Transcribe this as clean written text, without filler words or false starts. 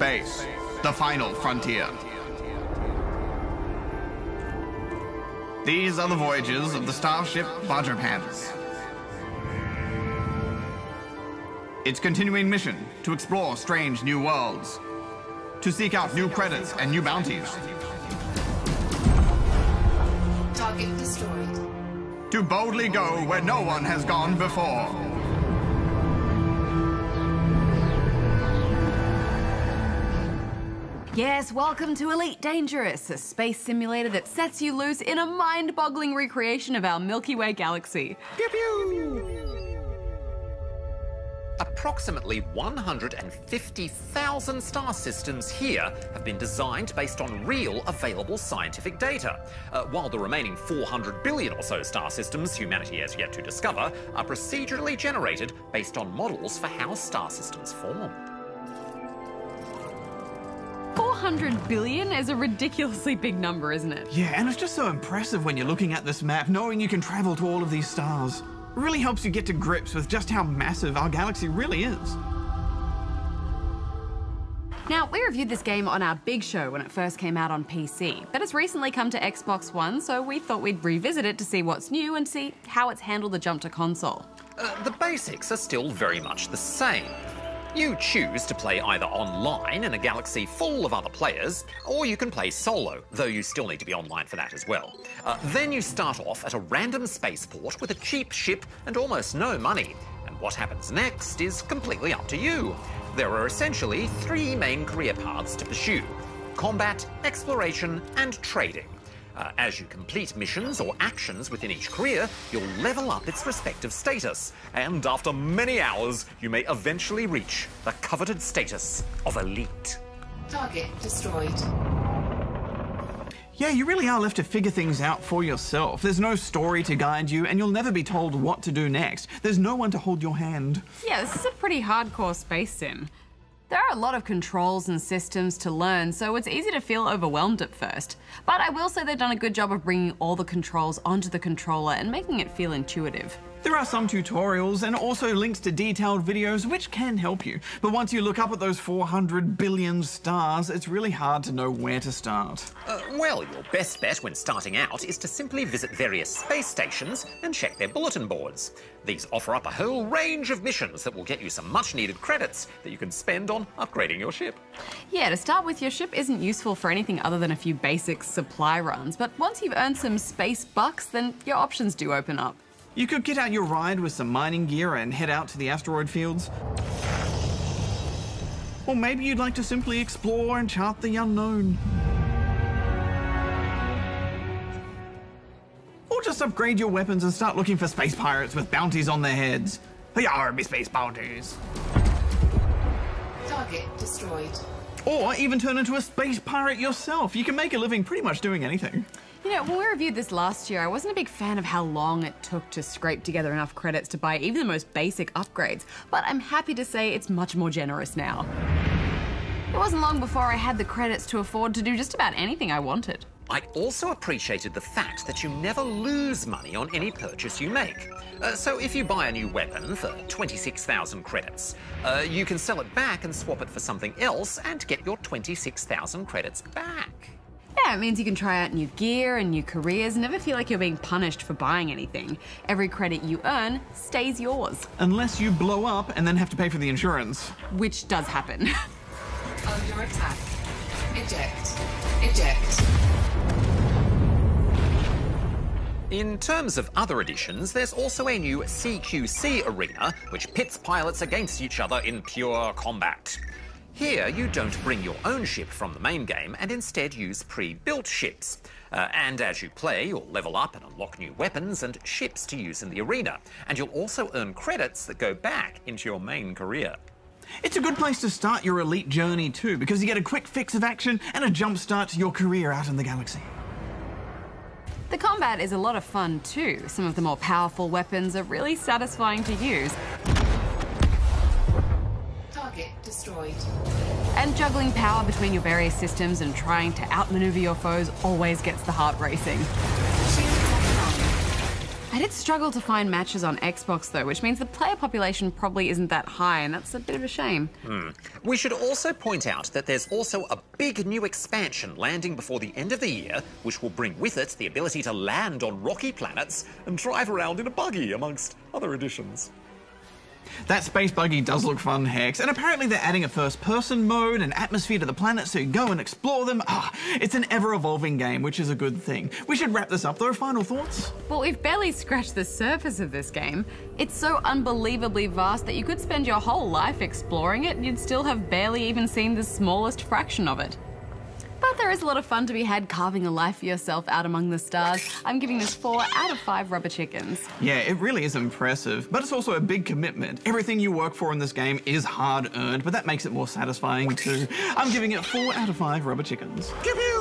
Space, the final frontier. These are the voyages of the starship Bajo and Hex. Its continuing mission to explore strange new worlds, to seek out new credits and new bounties. Target destroyed. To boldly go where no one has gone before. Yes, welcome to Elite Dangerous, a space simulator that sets you loose in a mind-boggling recreation of our Milky Way galaxy. Pew pew! Approximately 150,000 star systems here have been designed based on real available scientific data, while the remaining 400 billion or so star systems humanity has yet to discover are procedurally generated based on models for how star systems form. 400 billion is a ridiculously big number, isn't it? Yeah, and it's just so impressive when you're looking at this map, knowing you can travel to all of these stars. It really helps you get to grips with just how massive our galaxy really is. Now, we reviewed this game on our big show when it first came out on PC, but it's recently come to Xbox One, so we thought we'd revisit it to see what's new and see how it's handled the jump to console. The basics are still very much the same. You choose to play either online in a galaxy full of other players, or you can play solo, though you still need to be online for that as well. Then you start off at a random spaceport with a cheap ship and almost no money, and what happens next is completely up to you. There are essentially three main career paths to pursue: combat, exploration, and trading. As you complete missions or actions within each career, you'll level up its respective status, and after many hours, you may eventually reach the coveted status of elite. Target destroyed. Yeah, you really are left to figure things out for yourself. There's no story to guide you, and you'll never be told what to do next. There's no one to hold your hand. Yeah, this is a pretty hardcore space sim. There are a lot of controls and systems to learn, so it's easy to feel overwhelmed at first. But I will say they've done a good job of bringing all the controls onto the controller and making it feel intuitive. There are some tutorials and also links to detailed videos which can help you. But once you look up at those 400 billion stars, it's really hard to know where to start. Well, your best bet when starting out is to simply visit various space stations and check their bulletin boards. These offer up a whole range of missions that will get you some much-needed credits that you can spend on upgrading your ship. Yeah, to start with, your ship isn't useful for anything other than a few basic supply runs, but once you've earned some space bucks, then your options do open up. You could get out your ride with some mining gear and head out to the asteroid fields. Or maybe you'd like to simply explore and chart the unknown. Or just upgrade your weapons and start looking for space pirates with bounties on their heads. Yarr, me space bounties. Target destroyed. Or even turn into a space pirate yourself. You can make a living pretty much doing anything. You know, when we reviewed this last year, I wasn't a big fan of how long it took to scrape together enough credits to buy even the most basic upgrades, but I'm happy to say it's much more generous now. It wasn't long before I had the credits to afford to do just about anything I wanted. I also appreciated the fact that you never lose money on any purchase you make. So if you buy a new weapon for 26,000 credits, you can sell it back and swap it for something else and get your 26,000 credits back. Yeah, it means you can try out new gear and new careers and never feel like you're being punished for buying anything. Every credit you earn stays yours. Unless you blow up and then have to pay for the insurance. Which does happen. Under attack. Eject. Eject. In terms of other additions, there's also a new CQC arena, which pits pilots against each other in pure combat. Here, you don't bring your own ship from the main game and instead use pre-built ships. And as you play, you'll level up and unlock new weapons and ships to use in the arena. And you'll also earn credits that go back into your main career. It's a good place to start your elite journey too, because you get a quick fix of action and a jump start to your career out in the galaxy. The combat is a lot of fun too. Some of the more powerful weapons are really satisfying to use. Target destroyed. And juggling power between your various systems and trying to outmaneuver your foes always gets the heart racing. Shield online. I did struggle to find matches on Xbox though, which means the player population probably isn't that high, and that's a bit of a shame. We should also point out that there's also a big new expansion landing before the end of the year, which will bring with it the ability to land on rocky planets and drive around in a buggy, amongst other additions. That space buggy does look fun, Hex, and apparently they're adding a first-person mode and atmosphere to the planet so you go and explore them. It's an ever-evolving game, which is a good thing. We should wrap this up though. Final thoughts? Well, we've barely scratched the surface of this game. It's so unbelievably vast that you could spend your whole life exploring it and you'd still have barely even seen the smallest fraction of it. But there is a lot of fun to be had carving a life for yourself out among the stars. I'm giving this 4 out of 5 rubber chickens. Yeah, it really is impressive, but it's also a big commitment. Everything you work for in this game is hard-earned, but that makes it more satisfying too. I'm giving it 4 out of 5 rubber chickens. Pew pew!